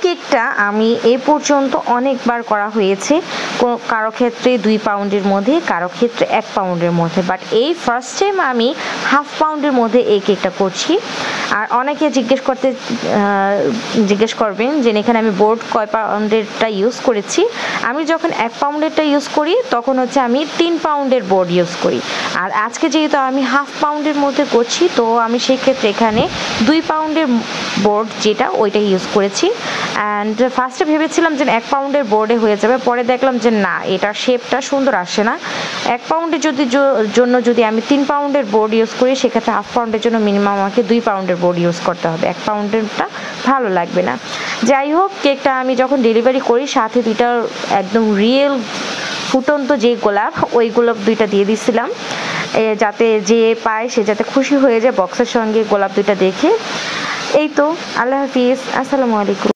কেকটা আমি এ পর্যন্ত অনেকবার করা হয়েছে, কারো ক্ষেত্রে 2 পাউন্ডের মধ্যে, কারো ক্ষেত্রে 1 পাউন্ডের মধ্যে, বাট এই ফার্স্ট টাইম আমি হাফ পাউন্ডের মধ্যে এই কেকটা করছি। আর অনেকে জিজ্ঞেস করবেন যে এখানে আমি বোর্ড কয় পাউন্ডেরটা ইউজ করেছি। আমি যখন 1 পাউন্ডেরটা ইউজ করি তখন হচ্ছে আমি 3 পাউন্ডের বোর্ড ইউজ করি, আর আজকে যেহেতু আমি হাফ পাউন্ডের মধ্যে করছি তো আমি সেই ক্ষেত্রে এখানে 2 পাউন্ডের বোর্ড যেটা ওইটা ইউজ করেছি। অ্যান্ড ফার্স্টে ভেবেছিলাম যে 1 পাউন্ডের বোর্ডে হয়ে যাবে, পরে দেখলাম যে না, এটার শেপটা সুন্দর আসে না। 1 পাউন্ডের জন্য যদি আমি 3 পাউন্ডের বোর্ড ইউজ করি সেক্ষেত্রে হাফ পাউন্ডের জন্য মিনিমাম আমাকে 2 পাউন্ডের বোর্ড ইউজ করতে হবে, 1 পাউন্ডেরটা ভালো লাগবে না। যাই হোক, কেকটা আমি যখন ডেলিভারি করি সাথে 2টা একদম রিয়েল ফুটন্ত যে গোলাপ, ওই গোলাপ 2টা দিয়ে দিছিলাম, যাতে যে পায় সে যাতে খুশি হয়ে যায় বক্সের সঙ্গে গোলাপ 2টা দেখে। এই তো, আল্লাহ হাফিজ, আসসালামু আলাইকুম।